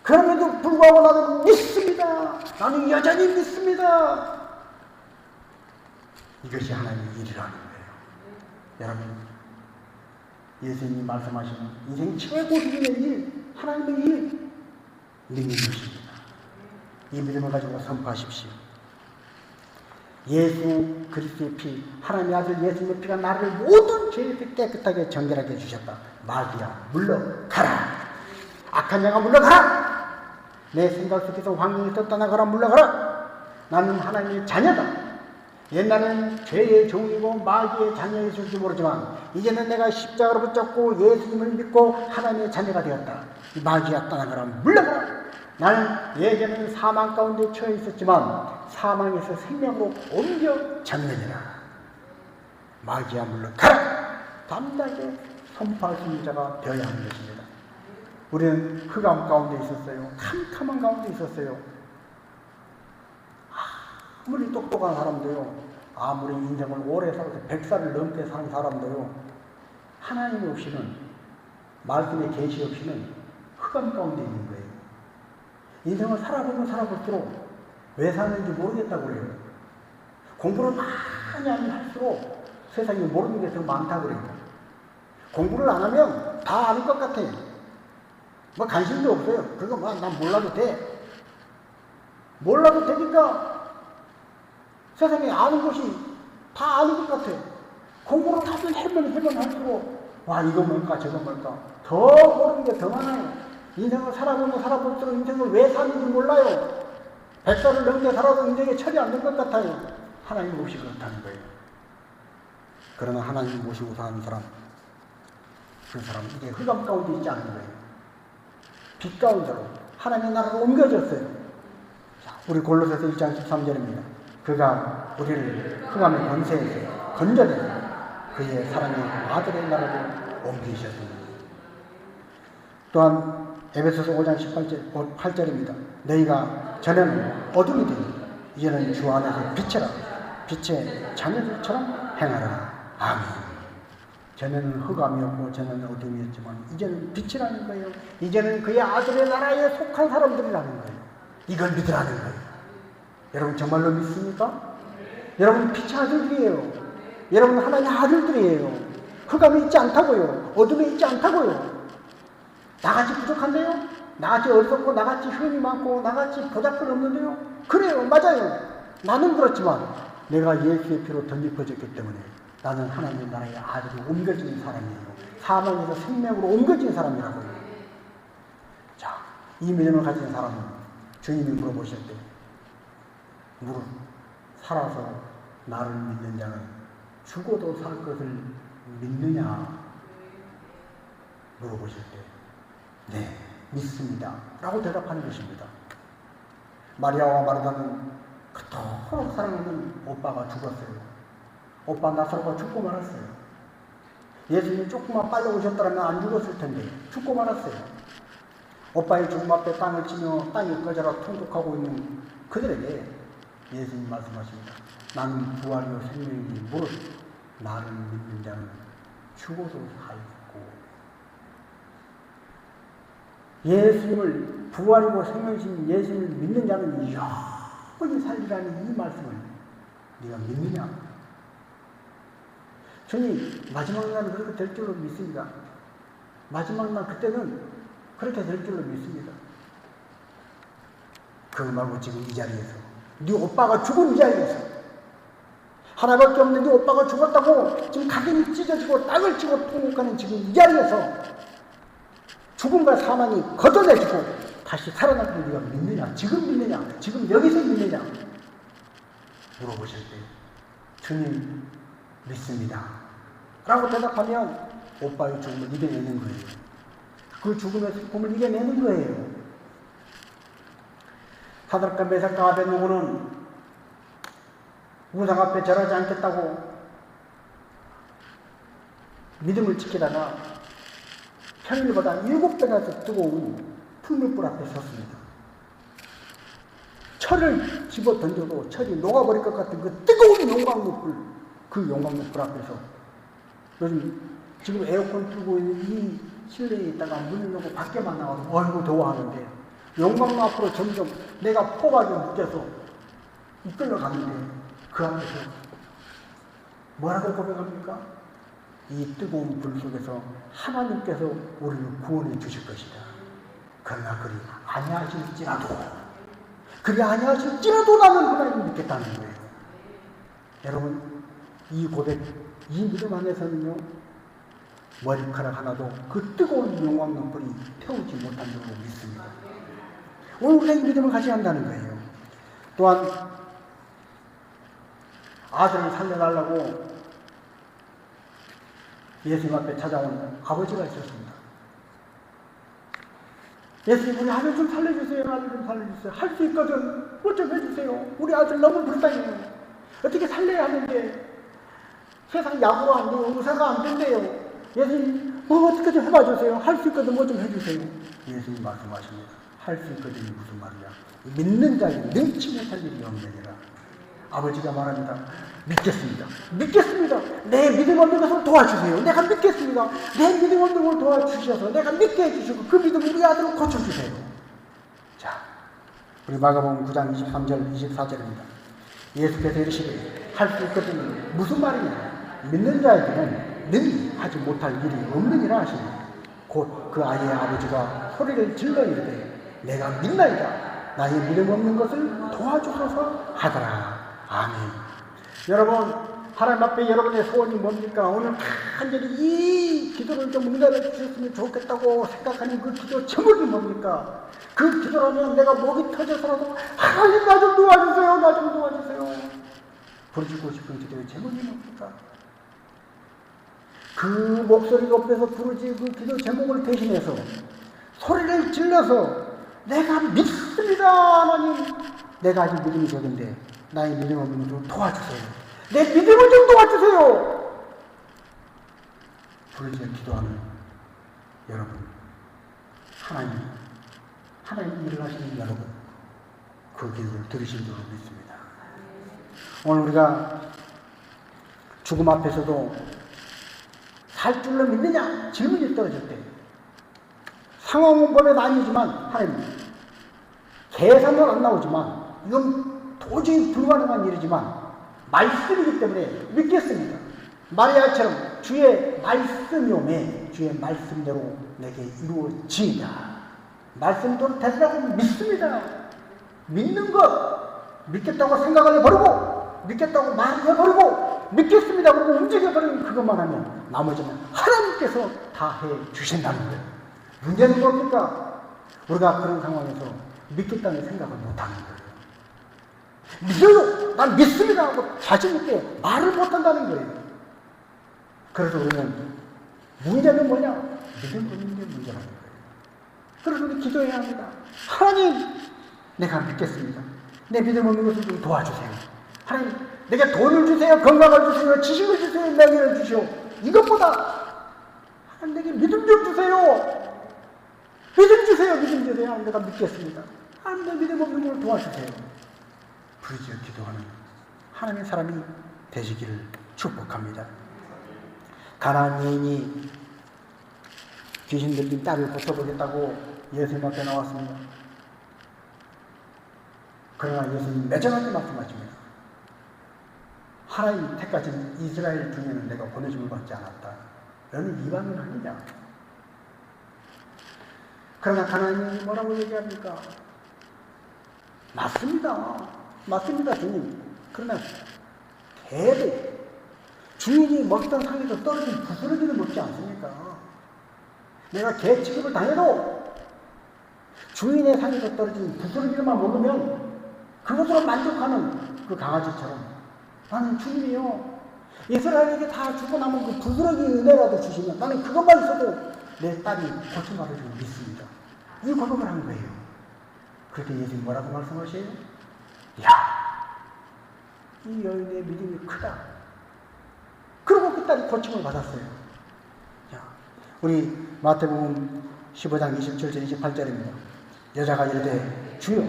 그럼에도 불구하고 나는 믿습니다. 나는 여전히 믿습니다. 이것이 하나님의 일이라는 거예요. 여러분, 예수님이 말씀하시는 인생 최고 기준의 일, 하나님의 일, 믿는 것입니다. 이 믿음을 가지고 선포하십시오. 예수 그리스도의 피, 하나님의 아들 예수님의 피가 나를 모든 죄에서 깨끗하게 정결하게 해주셨다. 마귀야, 물러가라. 악한 자가 물러가라. 내 생각 속에서 환경에서 떠나가라. 물러가라. 나는 하나님의 자녀다. 옛날에는 죄의 종이고 마귀의 자녀였을지 모르지만 이제는 내가 십자가로 붙잡고 예수님을 믿고 하나님의 자녀가 되었다. 이 마귀야, 떠나가라. 물러가라. 나는 예전에는 사망 가운데 처해 있었지만 사망에서 생명으로 옮겨졌느니라. 마귀야, 물러가라. 담대하게 선포할 수 있는 자가 되어야 하는 것입니다. 우리는 흑암 가운데 있었어요. 캄캄한 가운데 있었어요. 아무리 똑똑한 사람도요, 아무리 인생을 오래 살아서 100살을 넘게 산 사람도요, 하나님 없이는, 말씀의 계시 없이는 흑암 가운데 있는 거예요. 인생을 살아보면 살아볼수록 왜 사는지 모르겠다고 그래요. 공부를 많이 하면 할수록 세상에 모르는 게 더 많다고 그래요. 공부를 안 하면 다 아는 것 같아요. 뭐 관심도 없어요. 그거 뭐 난 몰라도 돼. 몰라도 되니까 세상에 아는 것이 다 아는 것 같아요. 공부를 하면 할수록 와, 이거 뭘까 저거 뭘까 더 모르는 게 더 많아요. 인생을 살아보면 살아볼수록 인생을 왜 사는지 몰라요. 100살을 넘게 살아도 인생에 철이 안 든 것 같아요. 하나님 없이 그렇다는 거예요. 그러나 하나님 모시고 사는 사람, 그 사람은 이게 흑암 가운데 있지 않은 거예요. 빛 가운데로 하나님의 나라로 옮겨졌어요. 자, 우리 골로새서 1장 13절입니다. 그가 우리를 흑암의 권세에서 건져내서 그의 사랑의 아들의 나라로 옮기셨습니다. 또한 에베소서 5장 8절입니다. 너희가 전에는 어둠이 되니 이제는 주 안에서 빛이라 빛의 자녀들처럼 행하라. 아멘. 전에는 흑암이었고 전에는 어둠이었지만 이제는 빛이라는 거예요. 이제는 그의 아들의 나라에 속한 사람들이라는 거예요. 이걸 믿으라는 거예요. 여러분 정말로 믿습니까? 여러분 빛의 아들들이에요. 여러분 하나님의 아들들이에요. 흑암에 있지 않다고요. 어둠에 있지 않다고요. 나같이 부족한데요? 나같이 어리석고 나같이 흠이 많고 나같이 보잘것 없는데요? 그래요. 맞아요. 나는 그렇지만 내가 예수의 피로 덧입혀졌기 때문에 나는 하나님의 나라의 아들로 옮겨진 사람이에요. 사망에서 생명으로 옮겨진 사람이라고요. 자, 이 믿음을 가진 사람은 주님이 물어보실 때 살아서 나를 믿는 자는 죽어도 살 것을 믿느냐 물어보실 때 네, 믿습니다 라고 대답하는 것입니다. 마리아와 마르다는 그토록 사랑하는 오빠가 죽었어요. 오빠 나사로가 죽고 말았어요. 예수님이 조금만 빨리 오셨더라면 안 죽었을 텐데 죽고 말았어요. 오빠의 죽음 앞에 땅을 치며 땅이 꺼져라 통곡하고 있는 그들에게 예수님 말씀하십니다. 나는 부활이요 생명이니 무릇 나를 믿는 자는 죽어도 살고. 예수님을 부활이고 생명이신 예수님을 믿는 자는 영원히 살리라는 이 말씀을 네가 믿느냐? 주님 마지막 날은 그렇게 될 줄로 믿습니다. 마지막 날 그때는 그렇게 될 줄로 믿습니다. 그거 말고 지금 이 자리에서 네 오빠가 죽은 이 자리에서 하나밖에 없는 네 오빠가 죽었다고 지금 각인이 찢어지고 땅을 치고 통곡하는 지금 이 자리에서 죽음과 사망이 걷어내지고 다시 살아나기를 네가 믿느냐? 지금 믿느냐? 지금 여기서 믿느냐? 물어보실 때 주님 믿습니다 라고 대답하면 오빠의 죽음을 이겨내는 거예요. 그 죽음의 슬픔을 이겨내는 거예요. 사드락과 메삭과 아벳느고는 우상 앞에 절하지 않겠다고 믿음을 지키다가 평일보다 7배나 더 뜨거운 풀물불 앞에 섰습니다. 철을 집어 던져도 철이 녹아버릴 것 같은 그 뜨거운 용광로불 그 용광로 불 앞에서 요즘 지금 에어컨 틀고 있는 이 실내에 있다가 문을 열고 밖에만 나와도 어이구 더워하는데 용광로 앞으로 점점 내가 포박에 묶여서 이끌려가는데 그 앞에서 뭐라고 고백합니까? 이 뜨거운 불 속에서 하나님께서 우리를 구원해 주실 것이다. 그러나 그리 아니하실지라도 나는 하나님을 믿겠다는 거예요. 여러분 이 고백, 이 믿음 안에서는요 머리카락 하나도 그 뜨거운 용광로 불이 태우지 못한 줄로 믿습니다. 오늘 우리가 이 믿음을 가져야 한다는 거예요. 또한 아들을 살려달라고 예수님 앞에 찾아온 아버지가 있었습니다. 예수님 우리 아들 좀 살려주세요. 아들 좀 살려주세요. 할 수 있거든. 뭐 좀 해주세요. 우리 아들 너무 불쌍해요. 어떻게 살려야 하는데 세상 약으로 안 돼요. 의사가 안 된대요. 예수님 뭐 어떻게 좀 해봐주세요. 할 수 있거든 뭐 좀 해주세요. 예수님 말씀하십니다. 할 수 있거든 무슨 말이야. 믿는 자에게 능치 못할 일이 없느니라. 아버지가 말합니다. 믿겠습니다. 내 믿음 없는 것을 도와주세요. 내가 믿겠습니다. 내 믿음 없는 걸 도와주셔서 내가 믿게 해주시고 그 믿음 우리 아들을 고쳐주세요. 자, 우리 마가복음 9장 23절 24절입니다. 예수께서 이르시되 할 수 있거든 무슨 말이냐. 믿는 자에게는 능히 하지 못할 일이 없느니라 하시니 곧 그 아이의 아버지가 소리를 질러 이르되 내가 믿나이다. 나의 믿음 없는 것을 도와주소서 하더라. 아멘. 여러분 하나님 앞에 여러분의 소원이 뭡니까? 오늘 간절히 이 기도를 좀 응답해 주셨으면 좋겠다고 생각하는 그 기도 제목이 뭡니까? 그 기도라면 내가 목이 터져서라도 하나님 나 좀 도와주세요. 나 좀 도와주세요. 부르짖고 싶은 기도의 제목이 뭡니까? 그 목소리 높여서 부르짖은 그 기도 제목을 대신해서 소리를 질러서 내가 믿습니다. 하나님 내가 아직 믿음이 적은데 나의 믿음 없는 좀 도와주세요. 내 믿음을 좀 도와주세요. 부르짖어 기도하는 여러분, 하나님 일을 하시는 여러분, 그 기도를 들으신 줄로 믿습니다. 오늘 우리가 죽음 앞에서도 살 줄로 믿느냐 질문이 떨어질 때 상황은 보면 아니지만 하나님 계산은 안 나오지만 이건 도저히 불가능한 일이지만 말씀이기 때문에 믿겠습니다. 마리아처럼 주의 말씀이오매 주의 말씀대로 내게 이루어지이다. 말씀대로 되리라고 믿습니다. 믿는 것 믿겠다고 생각을 해버리고 믿겠다고 말을 해버리고 믿겠습니다 그리고 움직여버리면 그것만 하면 나머지는 하나님께서 다 해주신다는 거예요. 문제는 뭡니까? 우리가 그런 상황에서 믿겠다는 생각을 못하는 거예요. 믿어요! 난 믿습니다! 하고 자신있게 말을 못한다는 거예요. 그래서 우리는 문제는 뭐냐? 믿음 없는 게 문제라는 거예요. 그래서 우리 기도해야 합니다. 하나님, 내가 믿겠습니다. 내 믿음 없는 것을 좀 도와주세요. 하나님, 내게 돈을 주세요. 건강을 주세요. 지식을 주세요. 명예를 주시오. 이것보다 하나님 내게 믿음 좀 주세요. 믿음 주세요. 내가 믿겠습니다. 하나님 내 믿음 없는 걸 도와주세요. 부르짖어 기도하는 하나님의 사람이 되시기를 축복합니다. 가나안 여인이 귀신 들린 딸을 고쳐보겠다고 예수님 앞에 나왔습니다. 그러나 예수님 매정하게 말씀하십니다. 하나님 택하신 이스라엘 중에는 내가 보내줌을 받지 않았다. 너는 이방인 아니냐? 그러나 가나안이 뭐라고 얘기합니까? 맞습니다 주님. 그러나 개를 주인이 먹던 상에서 떨어진 부스러기를 먹지 않습니까? 내가 개 취급을 당해도 주인의 상에서 떨어진 부스러기를만 먹으면 그것으로 만족하는 그 강아지처럼 나는 주님이요. 이스라엘에게 다 주고 남은 그 부스러기 은혜라도 주시면 나는 그것만 있어도 내 딸이 고침받을 줄 믿습니다. 이 고백을 한 거예요. 그때 예수님 뭐라고 말씀하세요? 야, 이 여인의 믿음이 크다. 그리고 그 딸이 고침을 받았어요. 자, 우리 마태복음 15장 27절 28절입니다. 여자가 이르되 주여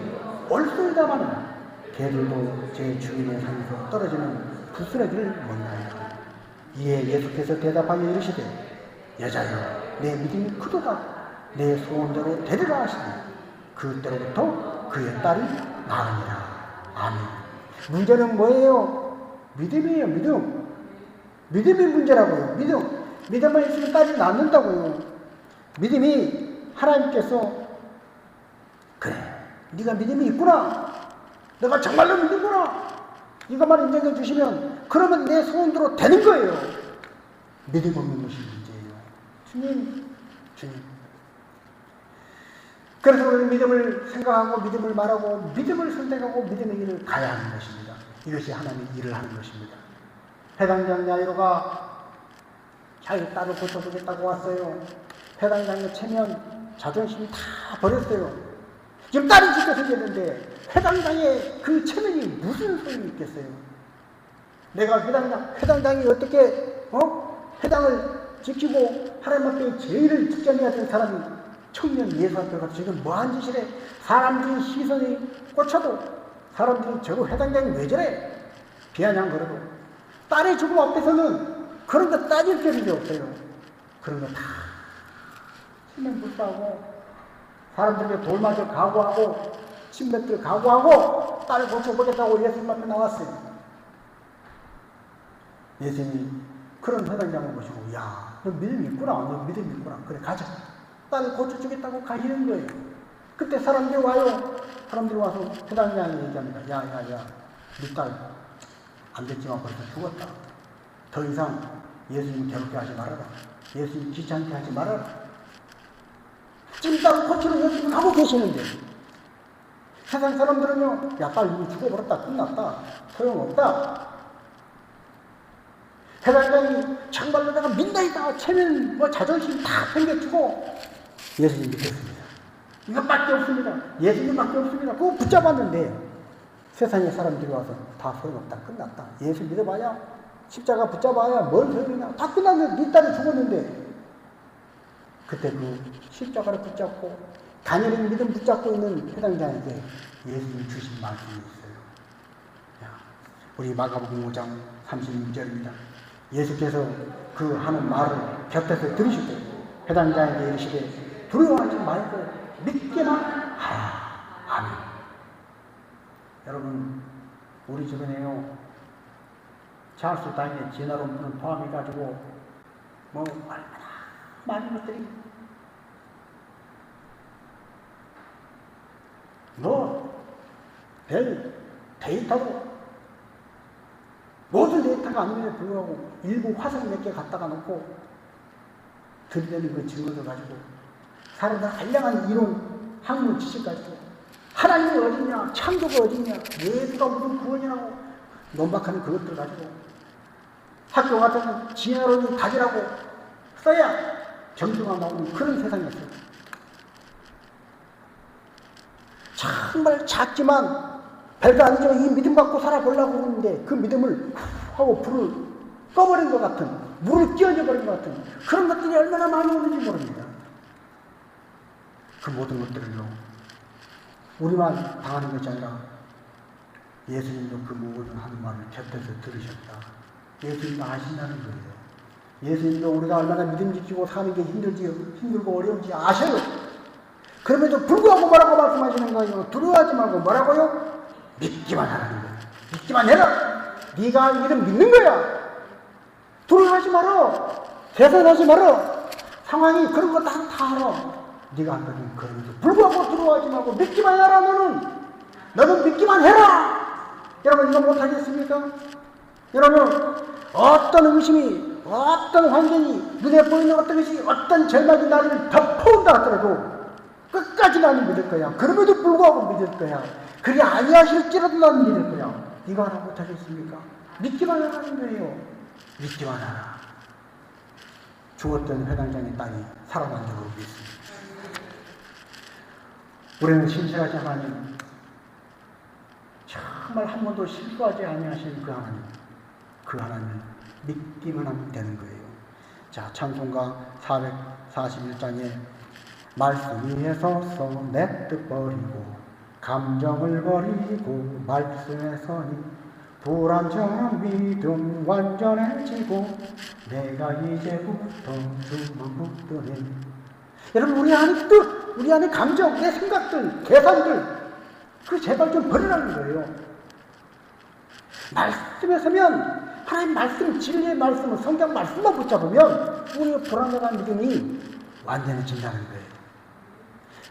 올소이다마는 개들도 제 주인의 상에서 떨어지는 부스러기를 못나이다. 이에 예수께서 대답하여 이르시되 여자여 내 믿음이 크도다. 내 소원대로 되리라 하시니 그때로부터 그의 딸이 나으니라. 아멘. 문제는 뭐예요? 믿음이에요. 믿음이 문제라고요. 믿음만 있으면 딸이 낳는다고요. 믿음이 하나님께서 그래 네가 믿음이 있구나, 내가 정말로 믿는구나, 이것만 인정해 주시면 그러면 내 소원대로 되는 거예요. 믿음 없는 것이 문제예요. 주님. 그래서 우리는 믿음을 생각하고 믿음을 말하고 믿음을 선택하고 믿음의 길을 가야 하는 것입니다. 이것이 하나님의 일을 하는 것입니다. 해당장 야이로가 자기 딸을 고쳐주겠다고 왔어요. 해당장에 체면 자존심이 다 버렸어요. 지금 딸이 죽게 생겼는데 해당장에 그 체면이 무슨 소용이 있겠어요? 내가 해당장이 어떻게 해당을 지키고 하나님 앞에 제의를 직전해야 될 사람이 청년 예수한테 지금 뭐한 짓이래? 사람들이 시선이 꽂혀도 사람들이 저거 해당장이 왜 저래? 비아냥거려도 딸의 죽음 앞에서는 그런 거 따질 필요가 없어요. 그런 거 다 신명불사하고 사람들에게 돌맞을 각오하고 침뱉을 각오하고 딸을 고쳐보겠다고 예수님 앞에 나왔어요. 예수님이 그런 해당장을 보시고 야, 너 믿음이 있구나. 너 믿음이 있구나. 그래 가자. 딸을 고쳐주겠다고 가시는 거예요. 그때 사람들이 와요. 사람들이 와서 해당장이 얘기합니다. 야, 네 딸 안 됐지만 벌써 죽었다. 더 이상 예수님 괴롭게 하지 말아라. 예수님 귀찮게 하지 말아라. 지금 딸을 고치러 예수님 하고 계시는데 세상 사람들은요, 야, 딸 이미 죽어버렸다. 끝났다. 소용없다. 해당장이 정말로 내가 민다이다. 체면 자존심 다 생겨주고 예수님 믿겠습니다. 이것밖에 없습니다. 예수님밖에 없습니다. 그거 붙잡았는데 세상의 사람들이 와서 다 소용없다. 끝났다. 예수 믿어봐야 십자가 붙잡아야 뭘 소용이냐. 다 끝났는데 네 딸이 죽었는데 그때 그 십자가를 붙잡고 가녀린 믿음 붙잡고 있는 해당장에게 예수님 주신 말씀이 있어요. 우리 마가복음 5장 36절입니다. 예수께서 그 하는 말을 곁에서 들으시고 해당장에게 이르시되 두려워하지 말고 믿기만 하라. 아멘. 여러분, 우리 주변에요, 찰스 다윈의 진화론문을 포함해가지고 얼마나 많은 것들이 별 데이터로 모든 데이터가 아님에도 불구하고 일부 화성 몇 개 갖다가 놓고 들이대는 그 증거를 가지고 사람들 알량한 이론, 학문 지식 가지고 하나님이 어디냐, 창조가 어디냐, 예수가 무슨 구원이라고 논박하는 그것들 가지고 학교 같은 진화론이 답이라고 써야 점수가 나오는 그런 세상이었어요. 정말 작지만 별거 아니지만 이 믿음 갖고 살아보려고 하는데 그 믿음을 하고 불을 꺼버린 것 같은, 물을 끼얹어버린 것 같은 그런 것들이 얼마나 많이 오는지 모릅니다. 그 모든 것들을요, 우리만 당하는 것이 아니라 예수님도 그 모든 하는 말을 곁에서 들으셨다. 예수님도 아신다는 거예요. 예수님도 우리가 얼마나 믿음 지키고 사는 게 힘들고 어려운지 아셔요. 그럼에도 불구하고 뭐라고 말씀하시는 거예요? 두려워하지 말고 뭐라고요? 믿기만 하라는 거예요. 믿기만 해라. 네가 믿음 믿는 거야. 두려워하지 말어. 계산하지 말어. 상황이 그런 거 다 알아. 네가 한 거는 그럼에도 불구하고 두려워하지 말고 믿기만 해라. 너는 믿기만 해라. 여러분, 이거 못하겠습니까? 여러분, 어떤 의심이, 어떤 환경이, 눈에 보이는 어떤 것이, 어떤 절망이 나를 덮어온다 하더라도 끝까지 나는 믿을 거야. 그럼에도 불구하고 믿을 거야. 그게 아니하실지라도 나는 믿을 거야. 이거 하나 못하겠습니까? 믿기만 하라는 거예요. 믿기만 하라. 죽었던 회당장의 딸이 살아난 적을 믿습니다. 우리는 신실하지 하나님, 정말 한 번도 실수하지 아니하신 그 하나님을 믿기만 하면 되는 거예요. 자, 찬송가 441장에 말씀 위에 서서 내 뜻 버리고 감정을 버리고 말씀에 서니 불완전한 믿음 완전해지고 내가 이제부터 주만 붙드네. 여러분, 우리 안에 뜻, 우리 안에 감정, 내 생각들, 계산들, 그 제발 좀 버리라는 거예요. 말씀에 서면 하나님 말씀, 진리의 말씀을, 성경 말씀만 붙잡으면 우리의 불완전한 믿음이 완전해진다는 거예요.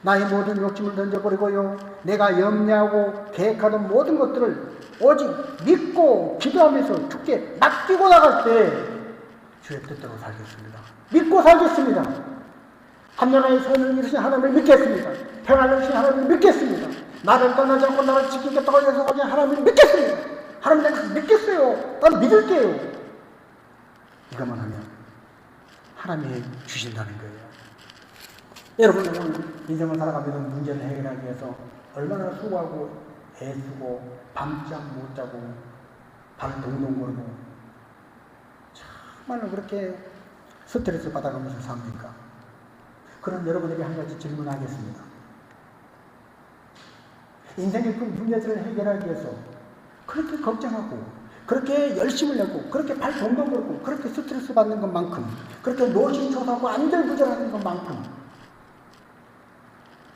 나의 모든 욕심을 던져버리고요, 내가 염려하고 계획하던 모든 것들을 오직 믿고 기도하면서 주께 맡기고 나갈 때 주의 뜻대로 살겠습니다. 믿고 살겠습니다. 한나라의 선을 이루신 하나님을 믿겠습니다. 평안을 주신 하나님을 믿겠습니다. 나를 떠나지 않고 나를 지키겠다고 약속하신 하나님을 믿겠습니다. 하나님, 내가 믿겠어요. 난 믿을게요. 이것만 하면 하나님이 주신다는 거예요. 여러분은 인생을 살아가면서 문제를 해결하기 위해서 얼마나 수고하고 애쓰고 밤잠 못 자고 발 동동 거리고 정말로 그렇게 스트레스 받아가면서 삽니까? 그런 여러분에게 한 가지 질문하겠습니다. 인생의 그 문제들을 해결하기 위해서 그렇게 걱정하고 그렇게 열심을 내고 그렇게 발 동동 거리고 그렇게 스트레스 받는 것만큼 그렇게 노심초사하고 안절부절하는 것만큼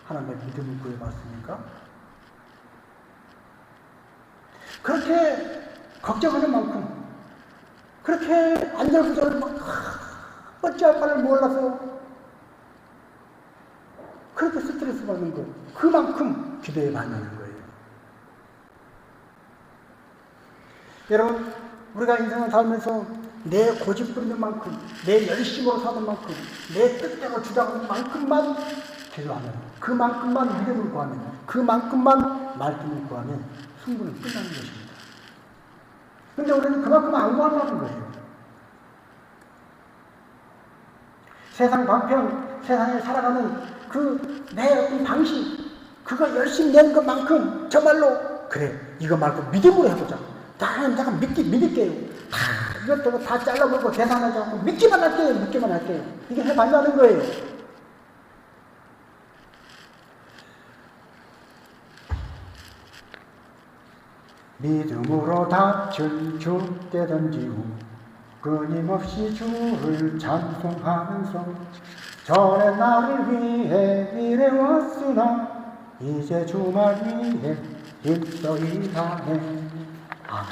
하나님의 믿음을 구해봤습니까? 그렇게 걱정하는 만큼 그렇게 안절부절 막 어찌할 바를 몰라서 그렇게 스트레스 받는 것, 그만큼 기도에 반하는 거예요. 여러분, 우리가 인생을 살면서 내 고집 부리는 만큼, 내 열심으로 사는 만큼, 내 뜻대로 주장하는 만큼만 기도하면, 그만큼만 믿음을 구하면, 그만큼만 말씀을 구하면 충분히 끝나는 것입니다. 근데 우리는 그만큼 안 구하려는 거예요. 세상 방편, 세상에 살아가는 그 내 어떤 방식, 그거 열심히 내는 것만큼 정말로 그래, 이거 말고 믿음으로 해보자. 내가 믿을게요. 다 이것저것 다 잘라보고 계산하지 않고 믿기만 할게요. 이게 해반다는 거예요. 믿음으로 닻을 주께 던지고 끊임없이 주를 찬송하면서 전에 나를 위해 일해왔으나 이제 주말 위해 일서이 하네. 아멘.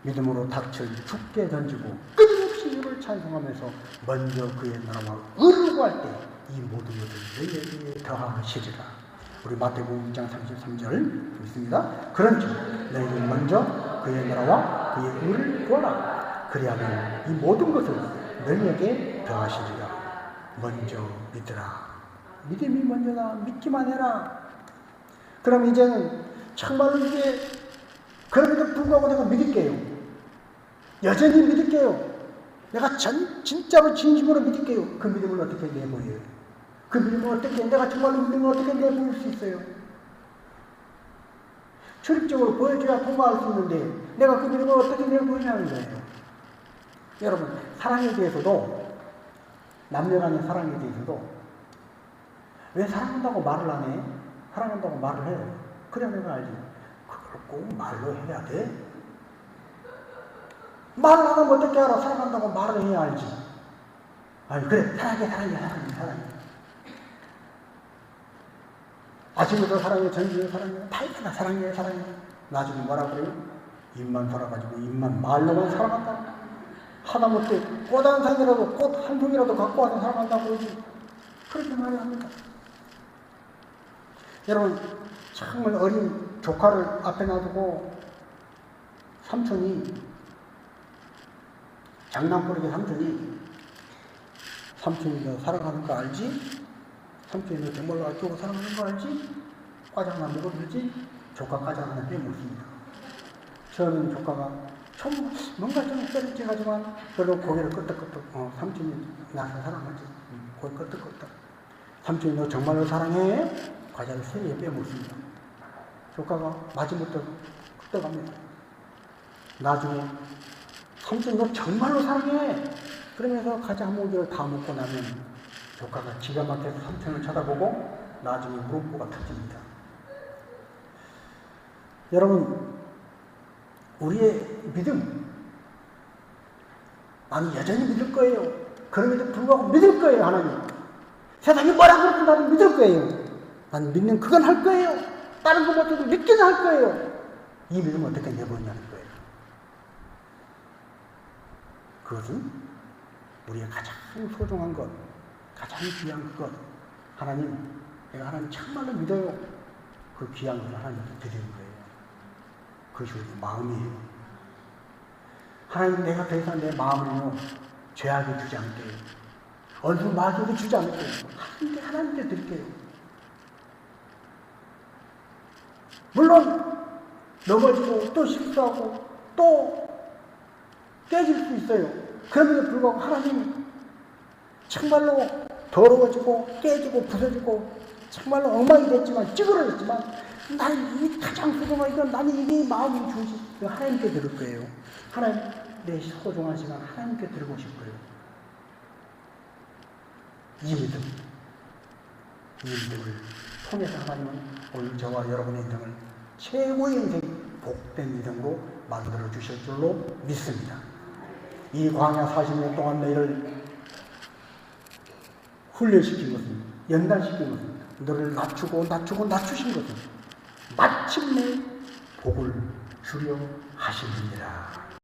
믿음으로 닻을 주께 던지고 끊임없이 주를 찬송하면서 먼저 그의 나라와 의를 구할 때 이 모든 것을 너희에게 더하시리라. 우리 마태복음 6장 33절 있습니다. 그런즉 너희는 먼저 그의 나라와 그의 의를 구하라. 그리하면 이 모든 것을 너희에게 더하시리라. 먼저 믿으라. 믿음이 먼저다. 믿기만 해라. 그럼 이제는 정말로 이게 그럼에도 불구하고 내가 믿을게요. 여전히 믿을게요. 내가 진짜로 진심으로 믿을게요. 그 믿음을 어떻게 내보여요? 그 믿음을 어떻게, 내가 정말로 믿음을 어떻게 내보일 수 있어요? 출입적으로 보여줘야 통과할 수 있는데 내가 그 믿음을 어떻게 내보이냐는 거예요. 여러분, 사랑에 대해서도, 남녀 간의 사랑에 대해서도 왜 사랑한다고 말을 안 해? 사랑한다고 말을 해. 그래, 내가 알지. 그걸 꼭 말로 해야 돼? 말을 안 하면 어떻게 알아? 사랑한다고 말을 해야 알지. 아니, 그래, 사랑해. 아침부터 사랑해, 저녁부터 사랑해, 다 있잖아. 사랑해. 나중에 뭐라 그래요? 입만 살아가지고 입만 말로만 사랑한다. 하다못해 꽃 한 상이라도, 꽃 한 송이라도 갖고 와서 사랑한다고 그러지. 그렇게 말을 합니다. 여러분, 정말 어린 조카를 앞에 놔두고 삼촌이, 장난꾸러기 삼촌이 너 사랑하는 거 알지? 삼촌이 너 정말로 아끼고 사랑하는 거 알지? 과자 하나 먹어주지? 조카 과자 하나 빼먹습니다. 처음에는 조카가 뭔가 좀 뼈리ጭ하지만 그래도 고개를 끄덕끄덕, 삼촌이 나를 사랑하지. 고개 끄덕끄덕. 삼촌이 너 정말로 사랑해? 과자를 3개 빼먹습니다. 조카가 마지못해 끄덕합니다. 나중에 삼촌 너 정말로 사랑해? 그러면서 과자 한 모기를 다 먹고 나면 조카가 기가 막혀서 삼촌을 쳐다보고 나중에 물음표가 터집니다. 여러분, 우리의 믿음, 나는 여전히 믿을 거예요. 그럼에도 불구하고 믿을 거예요, 하나님. 세상이 뭐라 그러든 나는 믿을 거예요. 나는 믿는 그건 할 거예요. 다른 거 못해도 믿기는 할 거예요. 이 믿음을 어떻게 내보냐는 거예요. 그것은 우리의 가장 소중한 것, 가장 귀한 것. 하나님, 내가 하나님 정말로 믿어요. 그 귀한 것을 하나님께 드리는 거예요. 그것이 우리 마음이에요. 하나님, 내가 더 이상 내 마음을요, 죄악에 주지 않게요. 얼굴 마귀에게 주지 않을게요. 하나님께 드릴게요. 물론 넘어지고 또 실수하고 또 깨질 수 있어요. 그럼에도 불구하고 하나님 정말로 더러워지고 깨지고 부서지고 정말로 엉망이 됐지만 찌그러졌지만 나는 이 가장 소중한 이건 나는 이게 마음이 주지 하나님께 드릴 거예요. 하나님 내 소중한 시간 하나님께 드리고 싶어요. 이 믿음을 통해서 하나님은 오늘 저와 여러분의 인생을 최고의 인생, 복된 인생으로 만들어 주실 줄로 믿습니다. 이 광야 40년 동안 너희를 훈련시킨 것은, 연단시킨 것은, 너를 낮추신 것은 마침내 복을 주려 하시느니라.